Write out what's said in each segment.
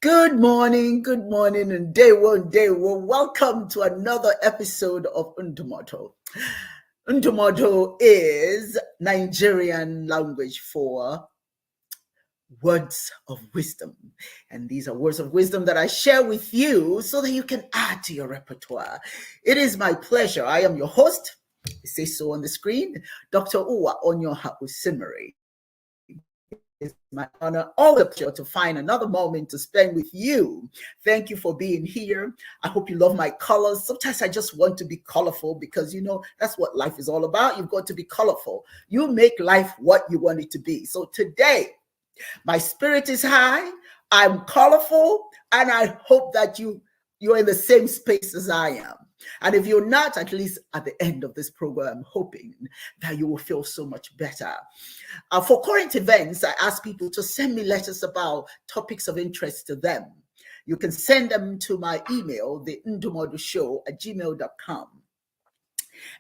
Good morning, and day one. Welcome to another episode of Untomato. Untomato is Nigerian language for words of wisdom. And these are words of wisdom that I share with you so that you can add to your repertoire. It is my pleasure. I am your host. It says so on the screen, Dr. Uwa Onyoha Usimari. It's my honor, always a pleasure to find another moment to spend with you. Thank you for being here. I hope you love my colors. Sometimes I just want to be colorful because, that's what life is all about. You've got to be colorful. You make life what you want it to be. So today, my spirit is high. I'm colorful, and I hope that you're in the same space as I am. And if you're not, at least at the end of this program, I'm hoping that you will feel so much better. For current events, I ask people to send me letters about topics of interest to them. You can send them to my email, theindomodushow@gmail.com.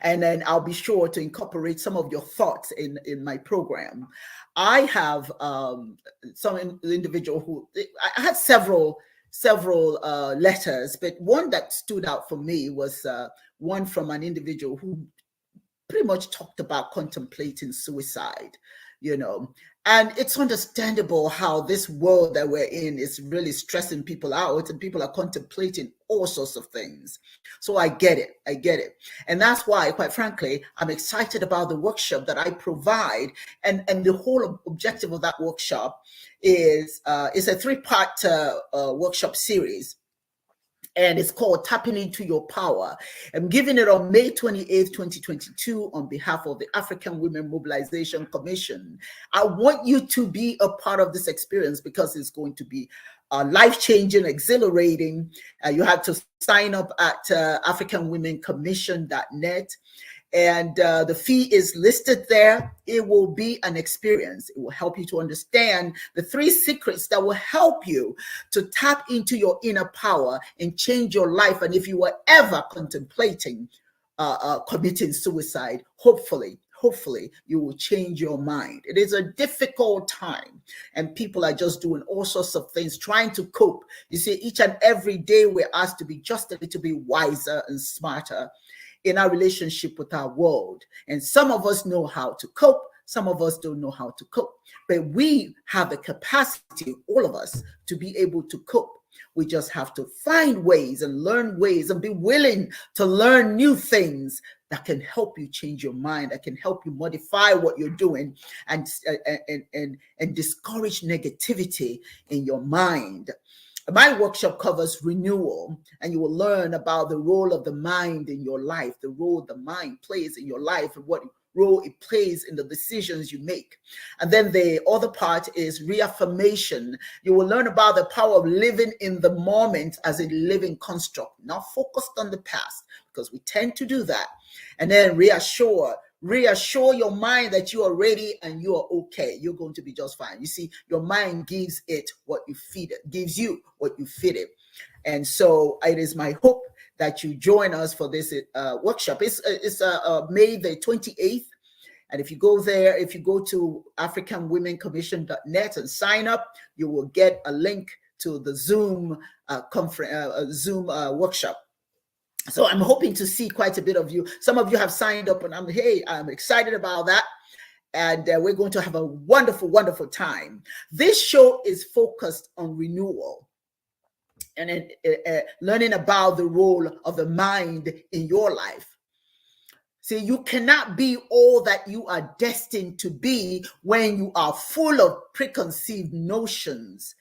And then I'll be sure to incorporate some of your thoughts in my program. I have some individual who, I had several letters, but one that stood out for me was one from an individual who pretty much talked about contemplating suicide, and it's understandable how this world that we're in is really stressing people out, and people are contemplating all sorts of things. So I get it. And that's why, quite frankly, I'm excited about the workshop that I provide. And the whole objective of that workshop is a 3-part workshop series. And it's called Tapping Into Your Power. I'm giving it on May 28th, 2022 on behalf of the African Women Mobilization Commission. I want you to be a part of this experience because it's going to be life-changing, exhilarating. You have to sign up at africanwomencommission.net. And the fee is listed there. It will be an experience. It will help you to understand the 3 secrets that will help you to tap into your inner power and change your life. And if you were ever contemplating committing suicide, hopefully you will change your mind. It is a difficult time, and people are just doing all sorts of things, trying to cope. You see, each and every day we're asked to be just a little bit wiser and smarter in our relationship with our world. And some of us know how to cope, some of us don't know how to cope, but we have the capacity, all of us, to be able to cope. We just have to find ways and learn ways and be willing to learn new things that can help you change your mind, that can help you modify what you're doing and discourage negativity in your mind. My workshop covers renewal, and you will learn about the role of the mind in your life, the role the mind plays in your life, and what role it plays in the decisions you make. And then the other part is reaffirmation. You will learn about the power of living in the moment as a living construct, not focused on the past, because we tend to do that. And then reassure your mind that you are ready and you are okay. You're going to be just fine. You see, your mind gives it what you feed it, gives you what you feed it. And so it is my hope that you join us for this workshop. It's May the 28th. And if you go there, if you go to africanwomencommission.net and sign up, you will get a link to the Zoom workshop. So I'm hoping to see quite a bit of you. Some of you have signed up, and I'm excited about that. And we're going to have a wonderful, wonderful time. This show is focused on renewal and learning about the role of the mind in your life. See, you cannot be all that you are destined to be when you are full of preconceived notions,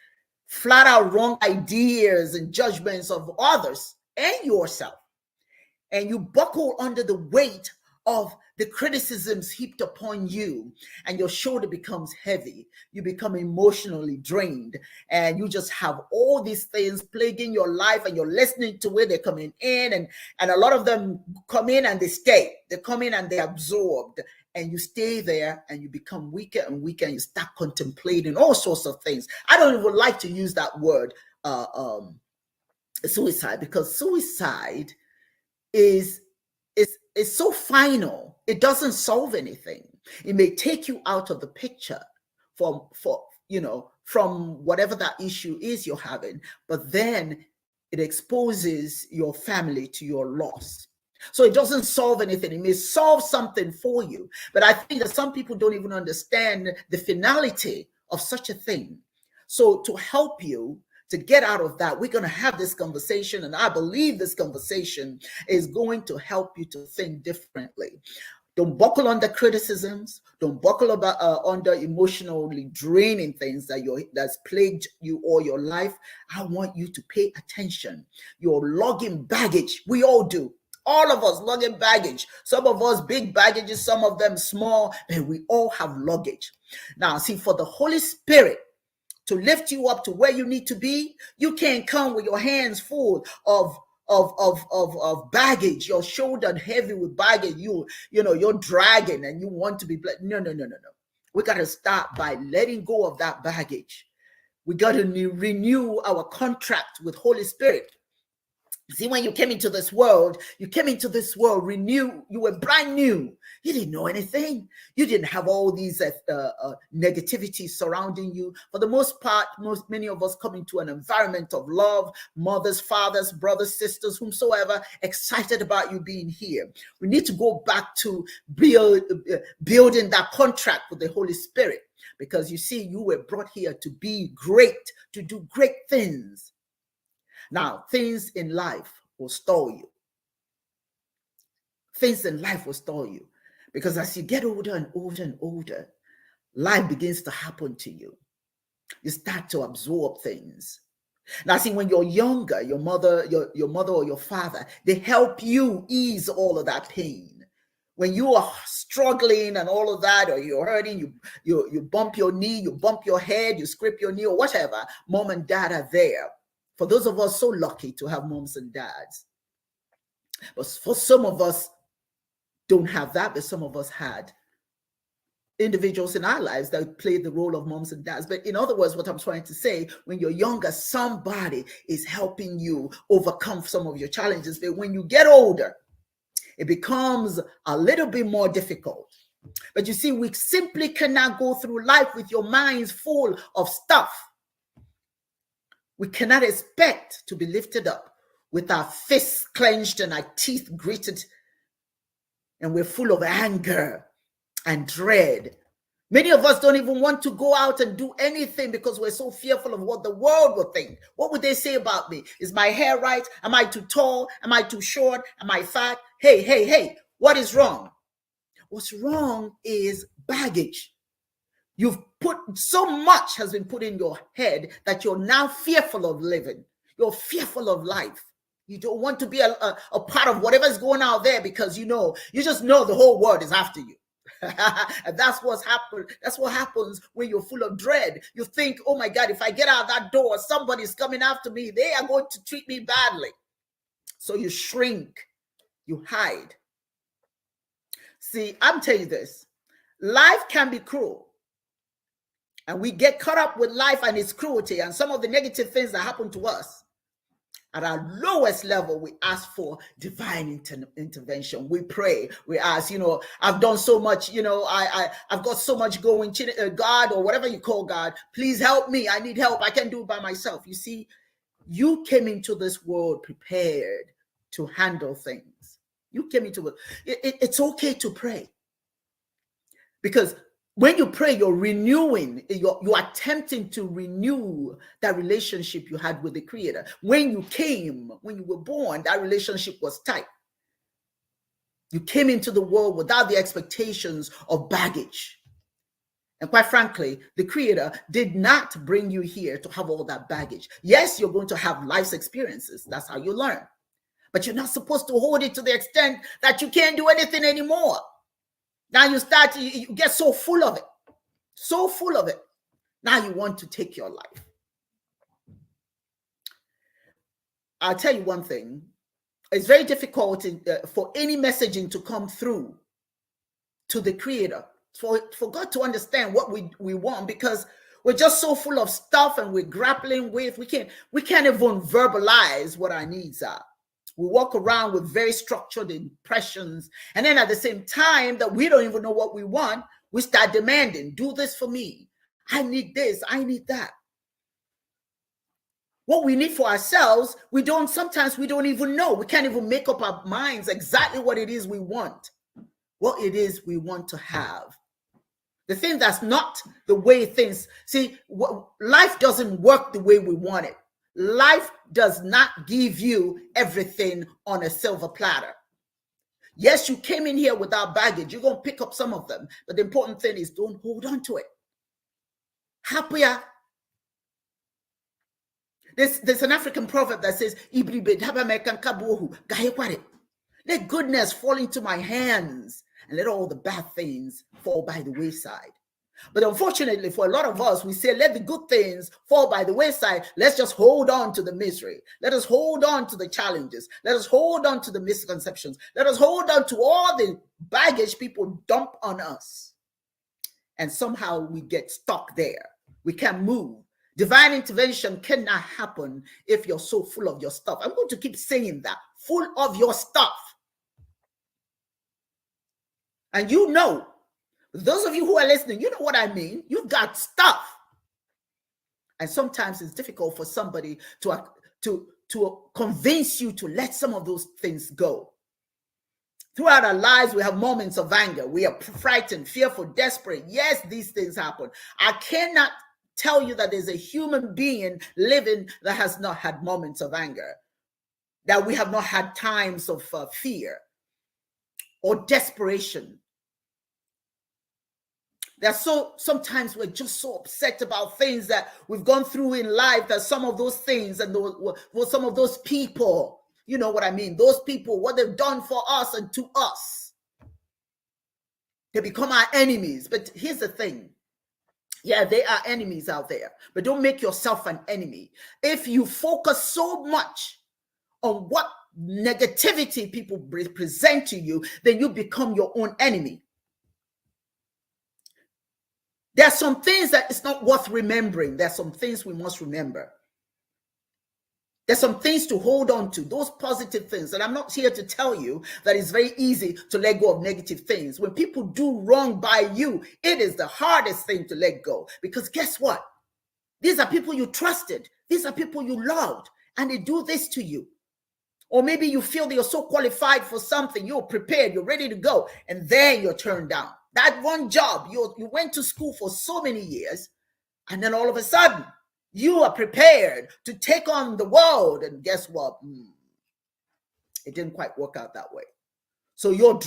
flat out wrong ideas and judgments of others and yourself. And you buckle under the weight of the criticisms heaped upon you, and your shoulder becomes heavy. You become emotionally drained, and you just have all these things plaguing your life, and you're listening to where they're coming in, and a lot of them come in and they stay. They come in and they're absorbed, and you stay there, and you become weaker and weaker, and you start contemplating all sorts of things. I don't even like to use that word, suicide, because suicide is so final. It doesn't solve anything. It may take you out of the picture for from whatever that issue is you're having, but then it exposes your family to your loss. So it doesn't solve anything. It may solve something for you, but I think that some people don't even understand the finality of such a thing. So to help you to get out of that, we're going to have this conversation, and I believe this conversation is going to help you to think differently. Don't buckle under criticisms. Don't buckle under emotionally draining things that's plagued you all your life. I want you to pay attention. You're lugging baggage. We all do. All of us lugging baggage. Some of us big baggages, some of them small, but we all have luggage. Now, see, for the Holy Spirit to lift you up to where you need to be, you can't come with your hands full of baggage, your shoulder heavy with baggage, you're dragging and you want to be blessed. No. We got to start by letting go of that baggage. We got to renew our contract with Holy Spirit. See, when you came into this world renewed. You were brand new. You didn't know anything. You didn't have all these negativity surrounding you. For the most part, many of us come into an environment of love, mothers, fathers, brothers, sisters, whomsoever, excited about you being here. We need to go back to building that contract with the Holy Spirit, because you see, you were brought here to be great, to do great things. Now, things in life will stall you. Things in life will stall you, because as you get older and older and older, life begins to happen to you. You start to absorb things. Now, see, when you're younger, your mother or your father, they help you ease all of that pain. When you are struggling and all of that, or you're hurting, you bump your knee, you bump your head, you scrape your knee or whatever, mom and dad are there. For those of us so lucky to have moms and dads. But for some of us don't have that, but some of us had individuals in our lives that played the role of moms and dads. But in other words, what I'm trying to say, when you're younger, somebody is helping you overcome some of your challenges. But when you get older, it becomes a little bit more difficult. But you see, we simply cannot go through life with your minds full of stuff. We cannot expect to be lifted up with our fists clenched and our teeth gritted, and we're full of anger and dread. Many of us don't even want to go out and do anything because we're so fearful of what the world will think. What would they say about me? Is my hair right? Am I too tall? Am I too short? Am I fat? Hey, what is wrong? What's wrong is baggage. So much has been put in your head that you're now fearful of living. You're fearful of life. You don't want to be a part of whatever's going out there, because you just know the whole world is after you. And that's what's happened. That's what happens when you're full of dread. You think, oh my God, if I get out that door, somebody's coming after me. They are going to treat me badly. So you shrink, you hide. See, I'm telling you this. Life can be cruel. And we get caught up with life and its cruelty and some of the negative things that happen to us. At our lowest level, we ask for divine intervention. We pray. We ask, I've done so much, I've got so much going, God, or whatever you call God, please help me. I need help. I can't do it by myself. You see, you came into this world prepared to handle things. You came into it. It's okay to pray. Because when you pray, you're renewing, you're attempting to renew that relationship you had with the Creator. When you were born, that relationship was tight. You came into the world without the expectations of baggage. And quite frankly, the Creator did not bring you here to have all that baggage. Yes, you're going to have life's experiences. That's how you learn. But you're not supposed to hold it to the extent that you can't do anything anymore. Now you get so full of it. Now you want to take your life. I'll tell you one thing. It's very difficult for any messaging to come through to the Creator, for God to understand what we want, because we're just so full of stuff and we're grappling with, we can't even verbalize what our needs are. We walk around with very structured impressions. And then at the same time that we don't even know what we want, we start demanding, do this for me. I need this, I need that. What we need for ourselves, sometimes we don't even know. We can't even make up our minds exactly what it is we want, what it is we want to have. The thing that's not the way things, see, life doesn't work the way we want it. Life does not give you everything on a silver platter. Yes, you came in here without baggage. You're going to pick up some of them. But the important thing is don't hold on to it. Happier. There's an African proverb that says, let goodness fall into my hands and let all the bad things fall by the wayside. But unfortunately, for a lot of us, we say, let the good things fall by the wayside. Let's just hold on to the misery. Let us hold on to the challenges. Let us hold on to the misconceptions. Let us hold on to all the baggage people dump on us. And somehow we get stuck there. We can't move. Divine intervention cannot happen if you're so full of your stuff. I'm going to keep saying that. Full of your stuff. And you know, those of you who are listening, you know what I mean. You've got stuff. And sometimes it's difficult for somebody to convince you to let some of those things go. Throughout our lives, we have moments of anger. We are frightened, fearful, desperate. Yes, these things happen. I cannot tell you that there's a human being living that has not had moments of anger, that we have not had times of fear or desperation. Sometimes we're just so upset about things that we've gone through in life, that some of those things and some of those people, you know what I mean? Those people, what they've done for us and to us, they become our enemies. But here's the thing. Yeah, they are enemies out there, but don't make yourself an enemy. If you focus so much on what negativity people present to you, then you become your own enemy. There are some things that it's not worth remembering. There are some things we must remember. There's some things to hold on to, those positive things. And I'm not here to tell you that it's very easy to let go of negative things. When people do wrong by you, it is the hardest thing to let go. Because guess what? These are people you trusted. These are people you loved. And they do this to you. Or maybe you feel that you're so qualified for something, you're prepared, you're ready to go, and then you're turned down. That one job, you went to school for so many years, and then all of a sudden, you are prepared to take on the world, and guess what? It didn't quite work out that way. So you're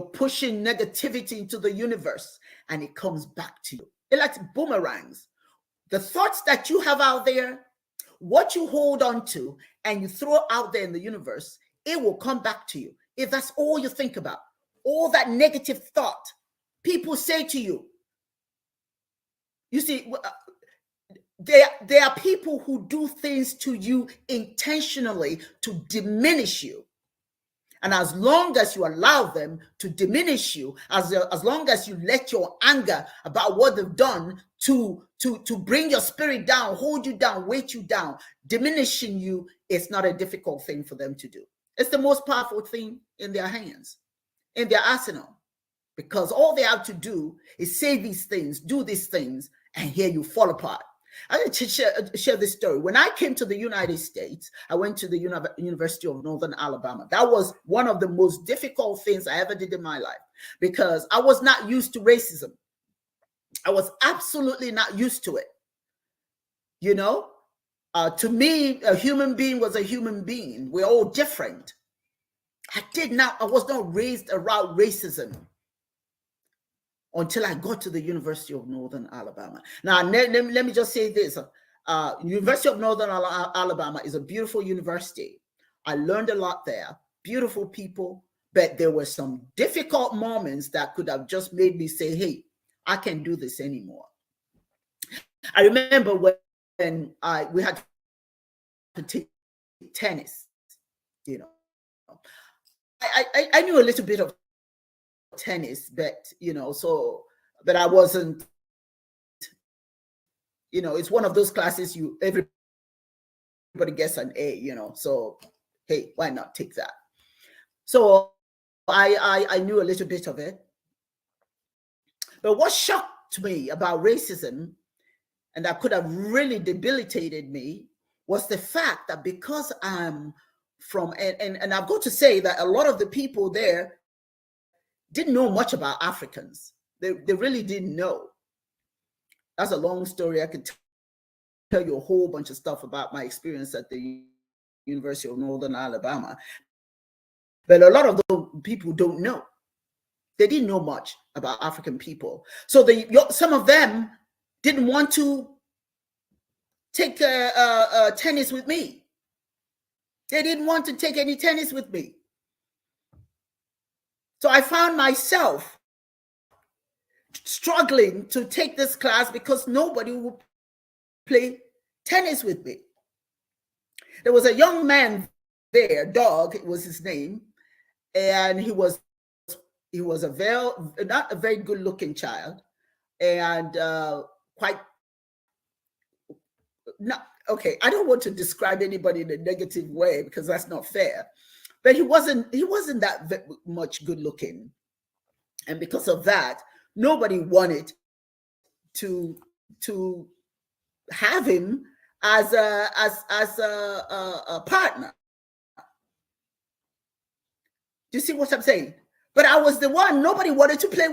pushing negativity into the universe, and it comes back to you. It's like boomerangs. The thoughts that you have out there, what you hold on to and you throw out there in the universe, it will come back to you. If that's all you think about, all that negative thought people say to you. You see, there are people who do things to you intentionally to diminish you. And as long as you allow them to diminish you, as long as you let your anger about what they've done to bring your spirit down, hold you down, weight you down, diminishing you, it's not a difficult thing for them to do. It's the most powerful thing in their hands, in their arsenal, because all they have to do is say these things, do these things, and here you fall apart. I'm going to share this story. When I came to the United States, I went to the University of Northern Alabama. That was one of the most difficult things I ever did in my life because I was not used to racism. I was absolutely not used to it. You know, to me, a human being was a human being. We're all different. I was not raised around racism until I got to the University of Northern Alabama. Now, let me just say this. University of Northern Alabama is a beautiful university. I learned a lot there. Beautiful people, but there were some difficult moments that could have just made me say, hey, I can't do this anymore. I remember when we had to take tennis, you know. I knew a little bit of tennis, but but I wasn't, it's one of those classes everybody gets an A, so hey, why not take that? So I knew a little bit of it, but what shocked to me about racism and that could have really debilitated me was the fact that because I'm from, and I've got to say that a lot of the people there didn't know much about Africans. They really didn't know. That's a long story. I could tell you a whole bunch of stuff about my experience at the University of Northern Alabama. But a lot of those people don't know. They didn't know much about African people. So some of them didn't want to take tennis with me. They didn't want to take any tennis with me. So I found myself struggling to take this class because nobody would play tennis with me. There was a young man there, Dog was his name, and he was not a very good looking child, and quite not okay. I don't want to describe anybody in a negative way because that's not fair, but he wasn't that much good looking, and because of that, nobody wanted to have him as a partner. Do you see what I'm saying? But I was the one. Nobody wanted to play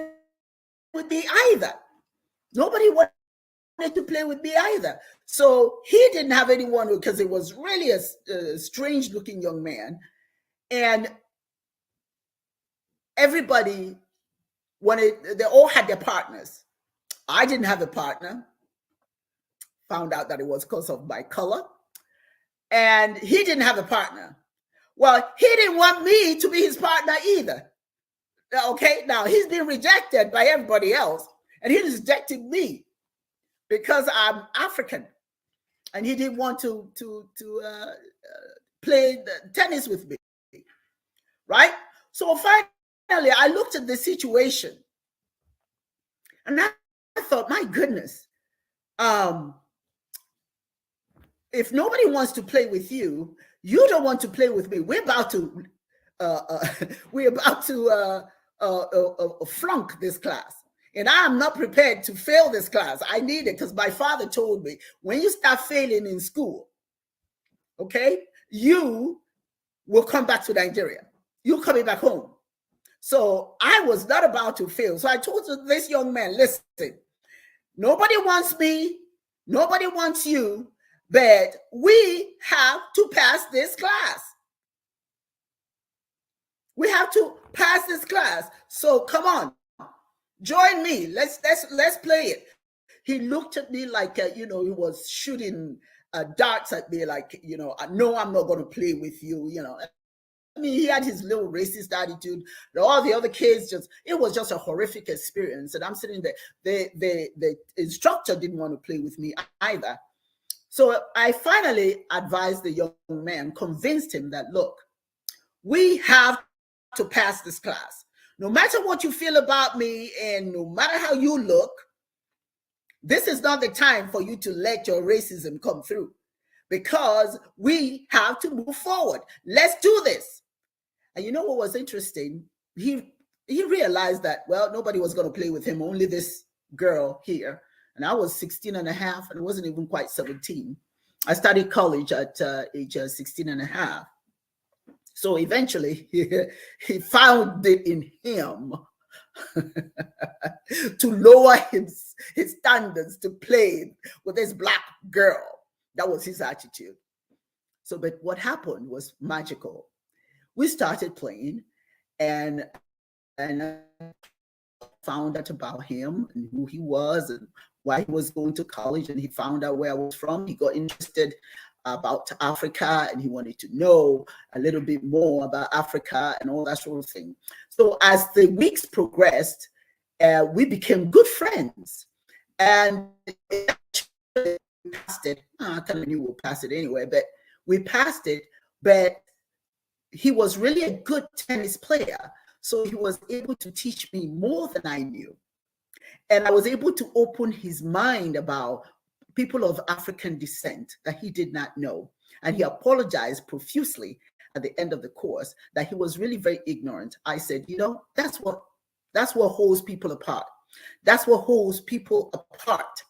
with me either. Nobody wanted to play with me either. So he didn't have anyone because it was really a strange looking young man. And everybody they all had their partners. I didn't have a partner. Found out that it was because of my color. And he didn't have a partner. Well, he didn't want me to be his partner either. Okay, now he's been rejected by everybody else, and he rejected me because I'm African, and he didn't want to play tennis with me, right? So finally, I looked at the situation, and I thought, my goodness, if nobody wants to play with you, you don't want to play with me. We're about to flunk this class. And I'm not prepared to fail this class. I need it because my father told me, when you start failing in school, okay, you will come back to Nigeria. You're coming back home. So I was not about to fail. So I told this young man, listen, nobody wants me, nobody wants you, but we have to pass this class. We have to pass this class. So come on, join me. Let's play it. He looked at me like he was shooting darts at me, like no, I'm not going to play with you. I mean, he had his little racist attitude. All the other kids it was just a horrific experience. And I'm sitting there. The instructor didn't want to play with me either. So I finally advised the young man, convinced him that, look, we have to pass this class. No matter what you feel about me and no matter how you look, this is not the time for you to let your racism come through because we have to move forward. Let's do this. And you know what was interesting? He realized that, well, nobody was going to play with him, only this girl here. And I was 16 and a half and wasn't even quite 17. I started college at age 16 and a half. So eventually he found it in him to lower his standards to play with this black girl. That was his attitude. So, but what happened was magical. We started playing and I found out about him and who he was and why he was going to college, and he found out where I was from. He got interested about Africa and he wanted to know a little bit more about Africa and all that sort of thing. So as the weeks progressed, we became good friends, and we passed it. I kind of knew we'll pass it anyway, but we passed it. But he was really a good tennis player, so he was able to teach me more than I knew. And I was able to open his mind about people of African descent that he did not know. And he apologized profusely at the end of the course that he was really very ignorant. I said, that's what holds people apart. That's what holds people apart,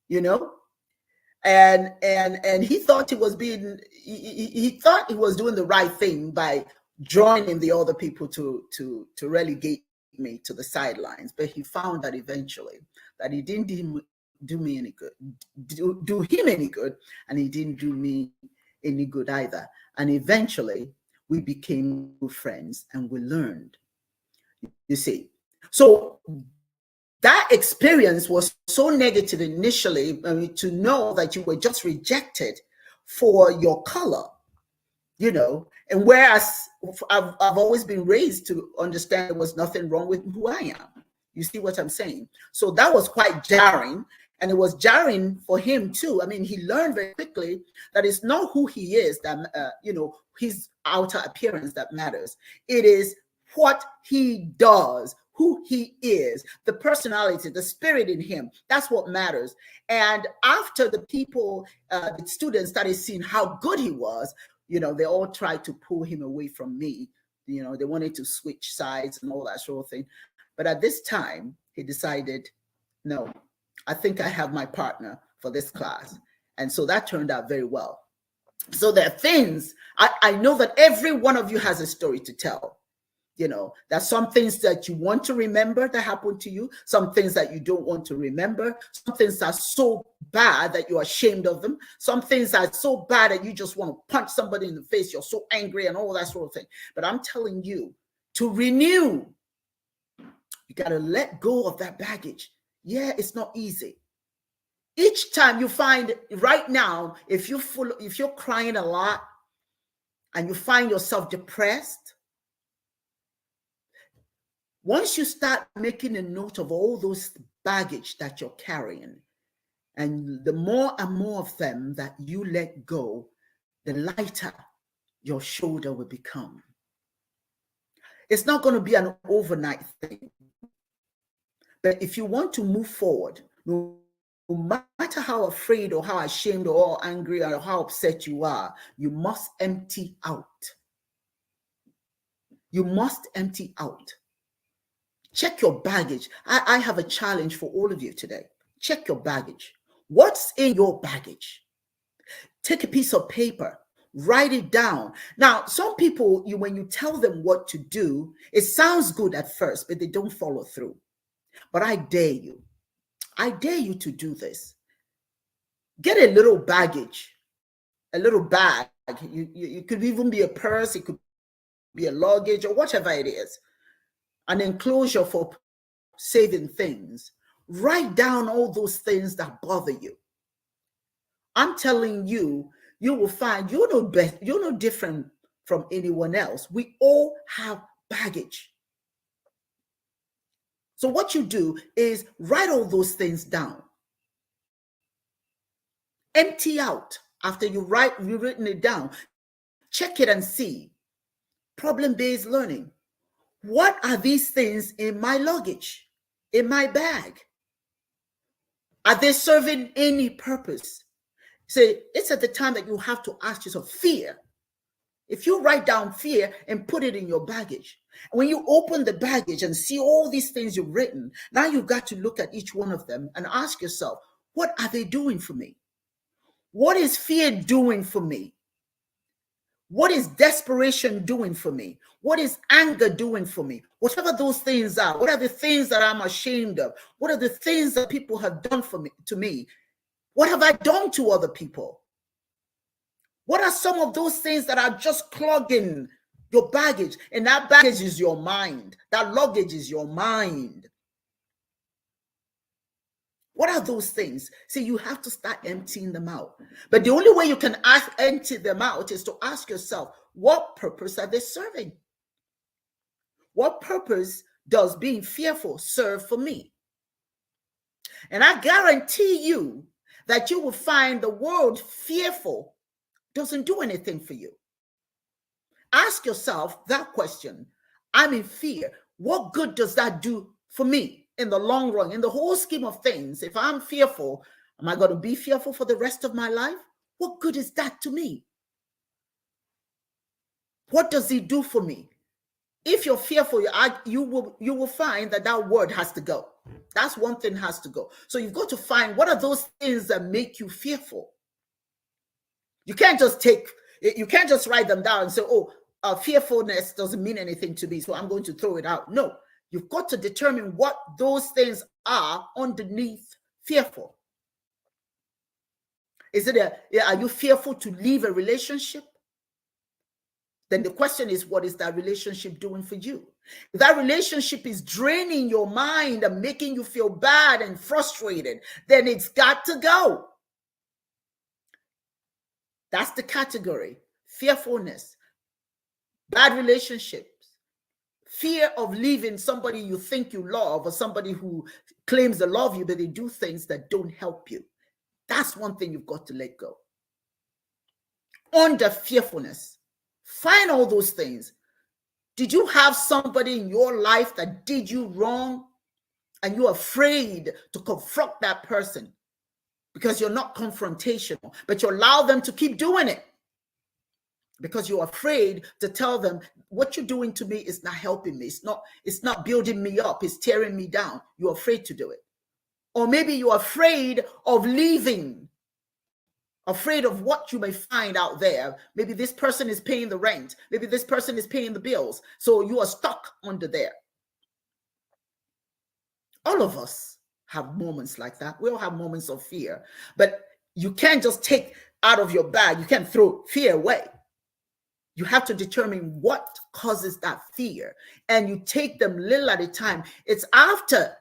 you know. And he thought he thought he was doing the right thing by joining the other people to relegate me to the sidelines. But he found that eventually that he didn't do me any good, do him any good, and he didn't do me any good either. And eventually we became good friends and we learned, you see. So that experience was so negative initially, I mean, to know that you were just rejected for your color, you know. And whereas I've always been raised to understand there was nothing wrong with who I am. You see what I'm saying? So that was quite jarring. And it was jarring for him too. I mean, he learned very quickly that it's not who he is that, you know, his outer appearance that matters. It is what he does, who he is, the personality, the spirit in him. That's what matters. And after the people, the students started seeing how good he was, you know, they all tried to pull him away from me. You know, they wanted to switch sides and all that sort of thing. But at this time, he decided, no, I think I have my partner for this class. And so that turned out very well. So there are things, I know that every one of you has a story to tell. You know, there's some things that you want to remember that happened to you, some things that you don't want to remember, some things that are so bad that you're ashamed of them, some things that are so bad that you just want to punch somebody in the face, you're so angry and all that sort of thing. But I'm telling you, to renew, you got to let go of that baggage. Yeah, it's not easy. Each time you find right now, if you're crying a lot and you find yourself depressed, once you start making a note of all those baggage that you're carrying, and the more and more of them that you let go, the lighter your shoulder will become. It's not going to be an overnight thing. But if you want to move forward, no matter how afraid or how ashamed or angry or how upset you are, you must empty out. You must empty out. Check your baggage. I have a challenge for all of you today. Check your baggage. What's in your baggage? Take a piece of paper, write it down. Now, some people, when you tell them what to do, it sounds good at first, but they don't follow through. But I dare you to do this. Get a little baggage, a little bag. It could even be a purse, it could be a luggage or whatever it is. An enclosure for saving things. Write down all those things that bother you. I'm telling you, you will find you're no different from anyone else. We all have baggage. So what you do is write all those things down. Empty out after you've written it down. Check it and see. Problem-based learning. What are these things in my luggage, in my bag? Are they serving any purpose? See, it's at the time that you have to ask yourself, fear. If you write down fear and put it in your baggage, when you open the baggage and see all these things you've written, now you've got to look at each one of them and ask yourself, what are they doing for me? What is fear doing for me? What is desperation doing for me? What is anger doing for me? Whatever those things are, what are the things that I'm ashamed of? What are the things that people have done to me? What have I done to other people? What are some of those things that are just clogging your baggage? And that baggage is your mind. That luggage is your mind. What are those things? See, you have to start emptying them out. But the only way you can empty them out is to ask yourself, what purpose are they serving? What purpose does being fearful serve for me? And I guarantee you that you will find the word fearful doesn't do anything for you. Ask yourself that question. I'm in fear. What good does that do for me? In the long run, in the whole scheme of things, if I'm fearful, am I going to be fearful for the rest of my life? What good is that to me? What does it do for me? If you're fearful, you will find that word has to go. That's one thing has to go. So you've got to find what are those things that make you fearful. You can't just write them down and say, oh, fearfulness doesn't mean anything to me, so I'm going to throw it out. No, you've got to determine what those things are underneath fearful. Are you fearful to leave a relationship? Then the question is, what is that relationship doing for you? If that relationship is draining your mind and making you feel bad and frustrated, then it's got to go. That's the category. Fearfulness, bad relationships, fear of leaving somebody you think you love or somebody who claims to love you, but they do things that don't help you. That's one thing you've got to let go. Under fearfulness, find all those things. Did you have somebody in your life that did you wrong and you're afraid to confront that person because you're not confrontational, but you allow them to keep doing it because you're afraid to tell them what you're doing to me is not helping me. It's not building me up. It's tearing me down. You're afraid to do it. Or maybe you're afraid of leaving, afraid of what you may find out there. Maybe this person is paying the rent. Maybe this person is paying the bills. So you are stuck under there. All of us have moments like that. We all have moments of fear. But you can't just take out of your bag. You can't throw fear away. You have to determine what causes that fear. And you take them little at a time. It's after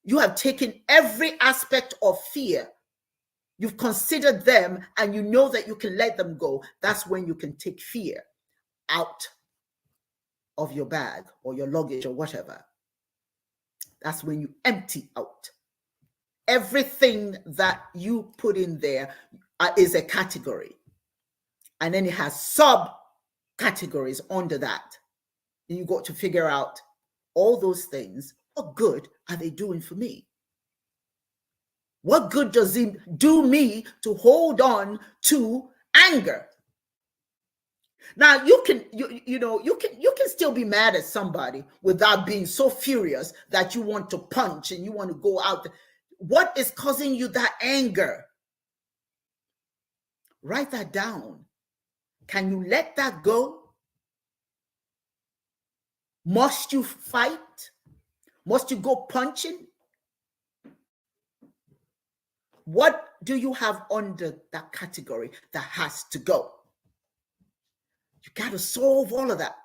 you have taken every aspect of fear, you've considered them, and you know that you can let them go. That's when you can take fear out of your bag or your luggage or whatever. That's when you empty out. Everything that you put in there is a category. And then it has subcategories under that. And you got to figure out all those things. What good are they doing for me? What good does it do me to hold on to anger? Now you can still be mad at somebody without being so furious that you want to punch and you want to go out. What is causing you that anger? Write that down. Can you let that go? Must you fight? Must you go punching? What do you have under that category that has to go? You got to solve all of that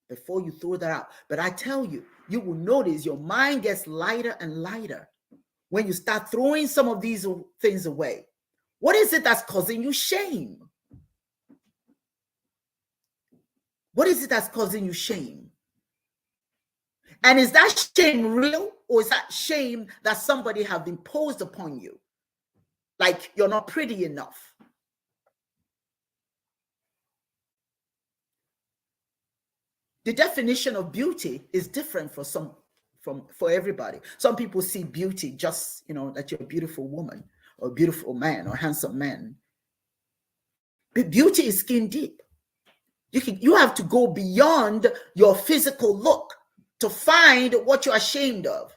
before you throw that out. But I tell you, you will notice your mind gets lighter and lighter when you start throwing some of these things away. What is it that's causing you shame? What is it that's causing you shame? And is that shame real, or is that shame that somebody have imposed upon you? Like you're not pretty enough. The definition of beauty is different for everybody. Some people see beauty just, that you're a beautiful woman or a beautiful man or handsome man. But beauty is skin deep. You have to go beyond your physical look to find what you're ashamed of.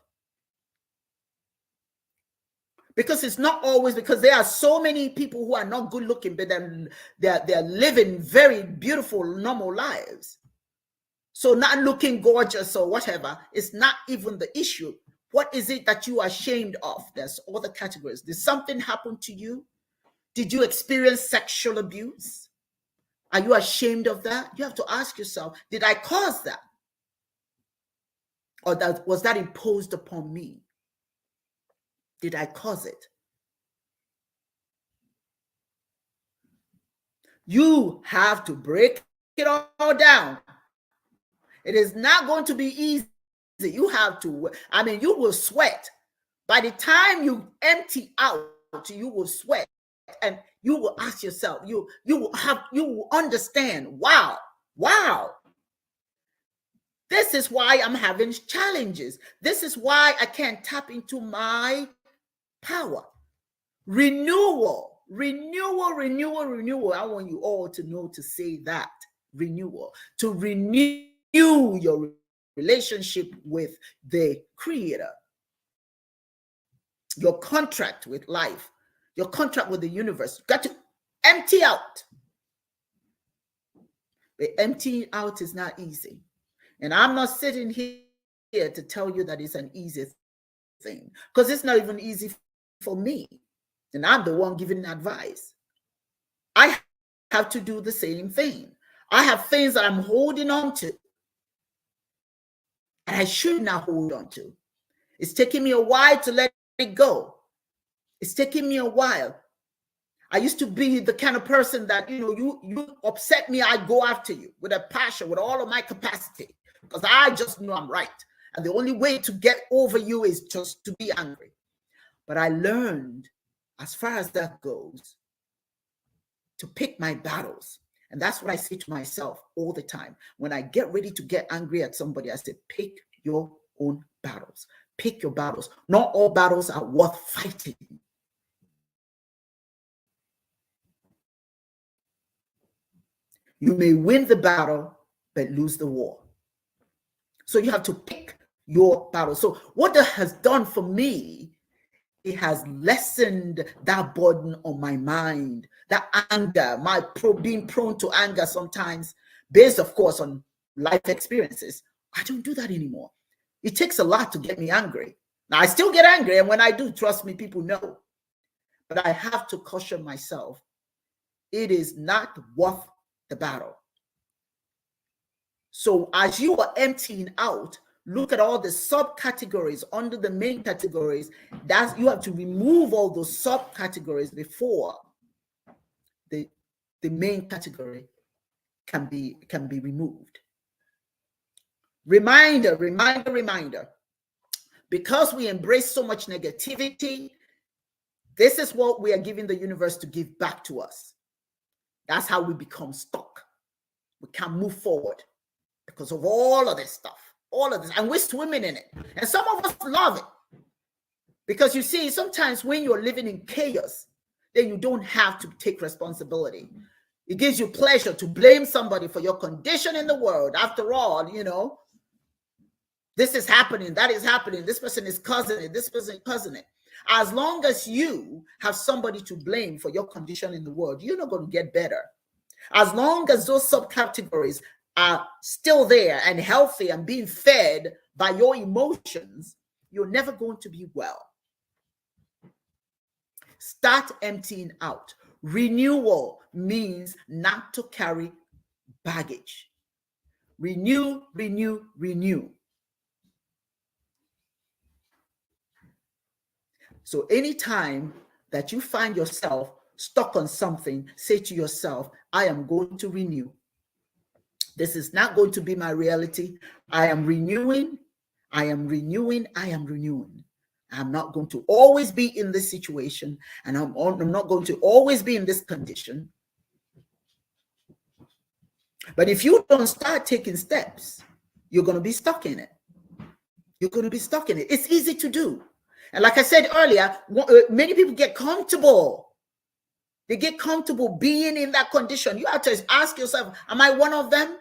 Because it's not always, because there are so many people who are not good looking, but they're living very beautiful, normal lives. So not looking gorgeous or whatever is not even the issue. What is it that you are ashamed of? There's other categories. Did something happen to you? Did you experience sexual abuse? Are you ashamed of that? You have to ask yourself, did I cause that? Or was that imposed upon me? Did I cause it? You have to break it all down. It is not going to be easy. You have to, you will sweat. By the time you empty out, you will sweat. And you will ask yourself, you will understand, wow. This is why I'm having challenges. This is why I can't tap into my power. Renewal. I want you all to know to say that. Renewal. To renew your relationship with the Creator. your contract with life, your contract with the universe. You got to empty out. But emptying out is not easy. And I'm not sitting here to tell you that it's an easy thing, because it's not even easy for me. And I'm the one giving advice. I have to do the same thing. I have things that I'm holding on to, and I should not hold on to. It's taking me a while to let it go. It's taking me a while. I used to be the kind of person that, you upset me, I go after you with a passion, with all of my capacity, because I just know I'm right. And the only way to get over you is just to be angry. But I learned, as far as that goes, to pick my battles. And that's what I say to myself all the time. When I get ready to get angry at somebody, I say, pick your own battles. Pick your battles. Not all battles are worth fighting. You may win the battle, but lose the war. So you have to pick your battle. So what that has done for me, it has lessened that burden on my mind, that anger, being prone to anger sometimes, based, of course, on life experiences. I don't do that anymore. It takes a lot to get me angry. Now, I still get angry, and when I do, trust me, people know. But I have to caution myself. It is not worth the battle. So as you are emptying out, look at all the subcategories under the main categories. That you have to remove all those subcategories before the main category can be removed. Reminder. Because we embrace so much negativity, this is what we are giving the universe to give back to us. That's how we become stuck. We can't move forward because of all of this stuff. All of this, and we're swimming in it. And some of us love it. Because you see, sometimes when you're living in chaos, then you don't have to take responsibility. It gives you pleasure to blame somebody for your condition in the world. After all, this is happening, that is happening, this person is causing it, this person is causing it. As long as you have somebody to blame for your condition in the world, you're not going to get better. As long as those subcategories are still there and healthy and being fed by your emotions, you're never going to be well. Start emptying out. Renewal means not to carry baggage. Renew. So anytime that you find yourself stuck on something, say to yourself, I am going to renew. This is not going to be my reality. I am renewing. I'm not going to always be in this situation, and I'm not going to always be in this condition. But if you don't start taking steps, you're going to be stuck in it. It's easy to do. And like I said earlier, many people get comfortable. They get comfortable being in that condition. You have to ask yourself, am I one of them?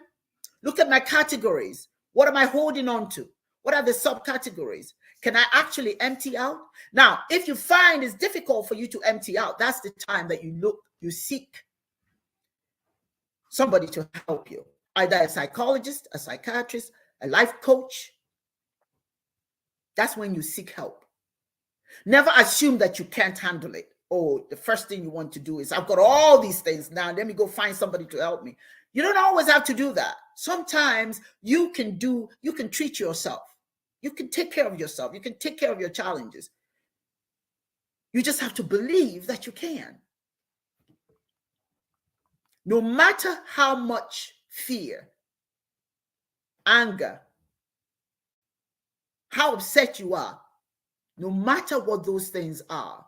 Look at my categories. What am I holding on to? What are the subcategories? Can I actually empty out? Now, if you find it's difficult for you to empty out, that's the time that you seek somebody to help you, either a psychologist, a psychiatrist, a life coach. That's when you seek help. Never assume that you can't handle it. Oh, the first thing you want to do is, I've got all these things now, let me go find somebody to help me. You don't always have to do that. Sometimes you can treat yourself. You can take care of yourself. You can take care of your challenges. You just have to believe that you can. No matter how much fear, anger, how upset you are, no matter what those things are,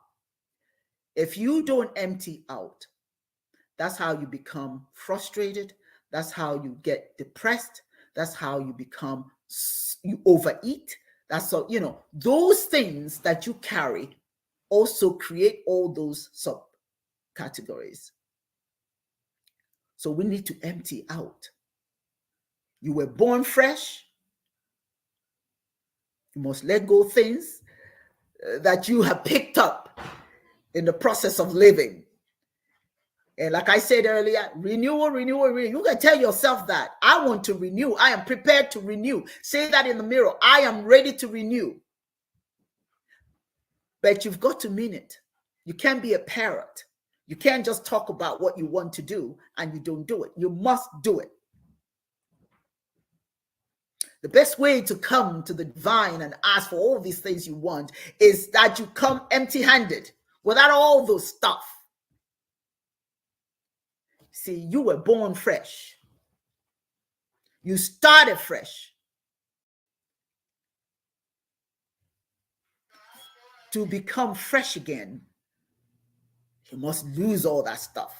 if you don't empty out, that's how you become frustrated. That's how you get depressed. That's how you you overeat. That's how, those things that you carry also create all those subcategories. So we need to empty out. You were born fresh. You must let go of things that you have picked up in the process of living. And like I said earlier, renewal, renewal, renewal. You can tell yourself that. I want to renew. I am prepared to renew. Say that in the mirror. I am ready to renew. But you've got to mean it. You can't be a parrot. You can't just talk about what you want to do and you don't do it. You must do it. The best way to come to the divine and ask for all these things you want is that you come empty-handed, without all those stuff. See, you were born fresh. You started fresh. To become fresh again, you must lose all that stuff.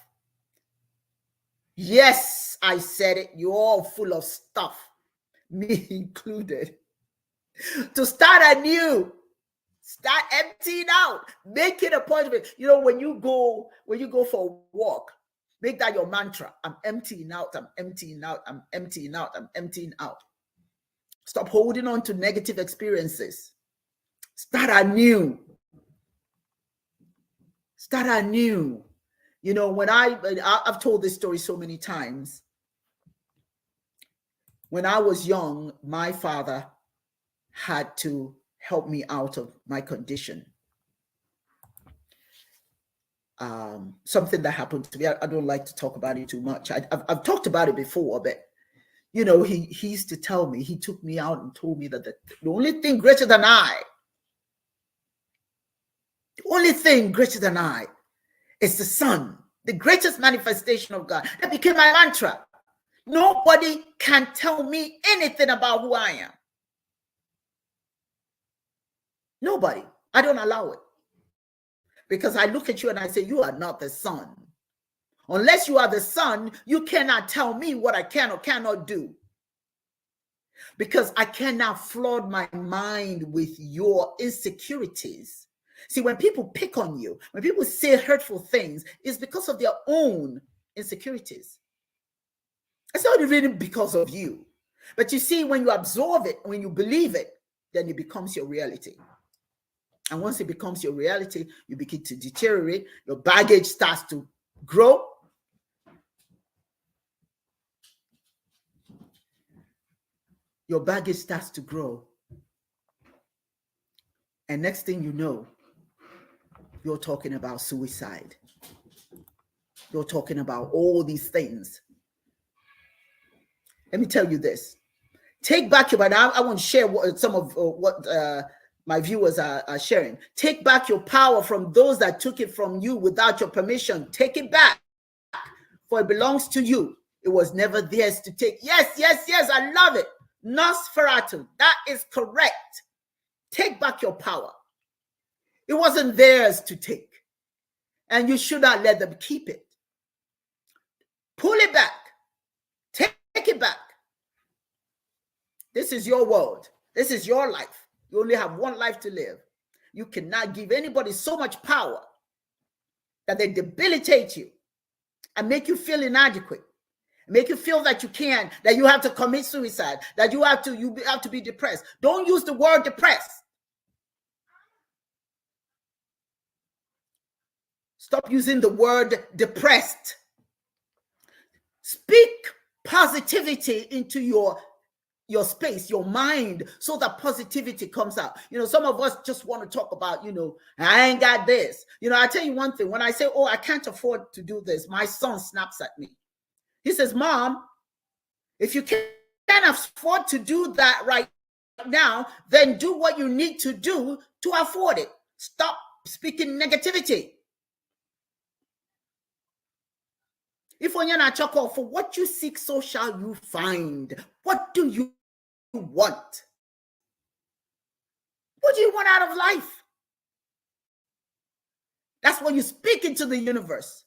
Yes, I said it. You're all full of stuff, me included. To start anew, start emptying out. Make it a point of it. You know, when you go for a walk, make that your mantra. I'm emptying out. I'm emptying out. I'm emptying out. I'm emptying out. Stop holding on to negative experiences. Start anew. Start anew. You know, when I've told this story so many times. When I was young, my father had to help me out of my condition. Something that happened to me. I don't like to talk about it too much. I've talked about it before, but you know, he used to tell me, he took me out and told me that the only thing greater than I, the only thing greater than I is the Son, the greatest manifestation of God. That became my mantra. Nobody can tell me anything about who I am. Nobody. I don't allow it. Because I look at you and I say, you are not the Son. Unless you are the Son, you cannot tell me what I can or cannot do. Because I cannot flood my mind with your insecurities. See, when people pick on you, when people say hurtful things, it's because of their own insecurities. It's not really because of you. But you see, when you absorb it, when you believe it, then it becomes your reality. And once it becomes your reality, you begin to deteriorate. Your baggage starts to grow. Your baggage starts to grow. And next thing you know, you're talking about suicide. You're talking about all these things. Let me tell you this. Take back your, and I want to share some of what my viewers are sharing. Take back your power from those that took it from you without your permission. Take it back, for it belongs to you. It was never theirs to take. Yes, yes, yes, I love it. Nosferatu, that is correct. Take back your power. It wasn't theirs to take. And you should not let them keep it. Pull it back. Take it back. This is your world. This is your life. You only have one life to live. You cannot give anybody so much power that they debilitate you and make you feel inadequate, make you feel that you can't, that you have to commit suicide, that you have to be depressed. Don't use the word depressed. Stop using the word depressed. Speak positivity into your space, your mind, so that positivity comes out. You know, some of us just want to talk about, you know, I ain't got this. You know, I tell you one thing, when I say, oh, I can't afford to do this, my son snaps at me. He says, Mom, if you can't afford to do that right now, then do what you need to do to afford it. Stop speaking negativity. If on your chocolate, for what you seek, so shall you find. What do you want? What do you want out of life? That's what you speak into the universe.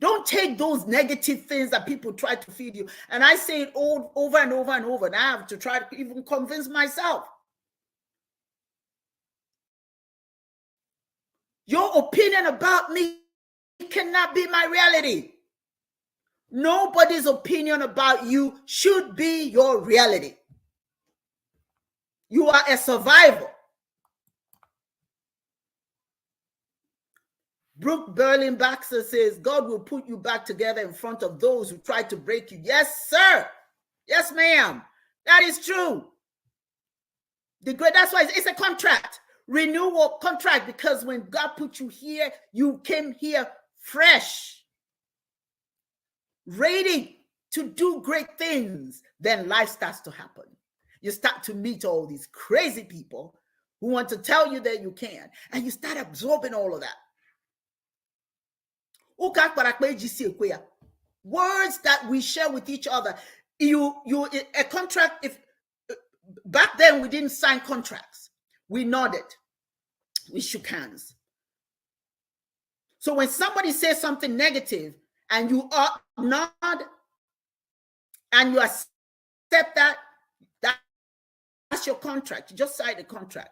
Don't take those negative things that people try to feed you. And I say it over and over and over, and I have to try to even convince myself. Your opinion about me cannot be my reality. Nobody's opinion about you should be your reality. You are a survivor. Brooke Berlin Baxter says, God will put you back together in front of those who try to break you. Yes, sir. Yes, ma'am. That is true. That's why it's a contract. Renewal contract, because when God put you here, you came here fresh, ready to do great things. Then life starts to happen. You start to meet all these crazy people who want to tell you that you can, and you start absorbing all of that. Words that we share with each other. A contract, if back then we didn't sign contracts, we nodded, we shook hands. So when somebody says something negative and you nod and you accept that, that's your contract. You just sign the contract,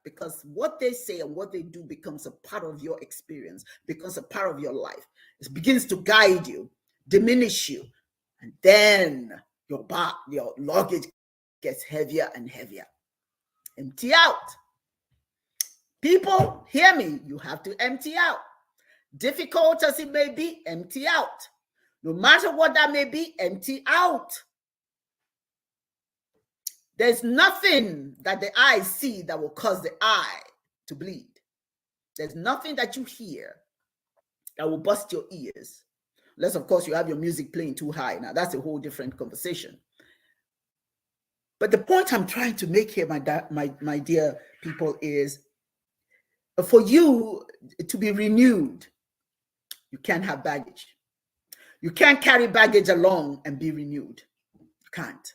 because what they say and what they do becomes a part of your experience, becomes a part of your life. It begins to guide you, diminish you, and then your luggage gets heavier and heavier. Empty out. People, hear me. You have to empty out. Difficult as it may be, empty out. No matter what that may be, empty out. There's nothing that the eye see that will cause the eye to bleed. There's nothing that you hear that will bust your ears. Unless, of course, you have your music playing too high. Now, that's a whole different conversation. But the point I'm trying to make here, my dear people, is for you to be renewed, you can't have baggage. You can't carry baggage along and be renewed. You can't.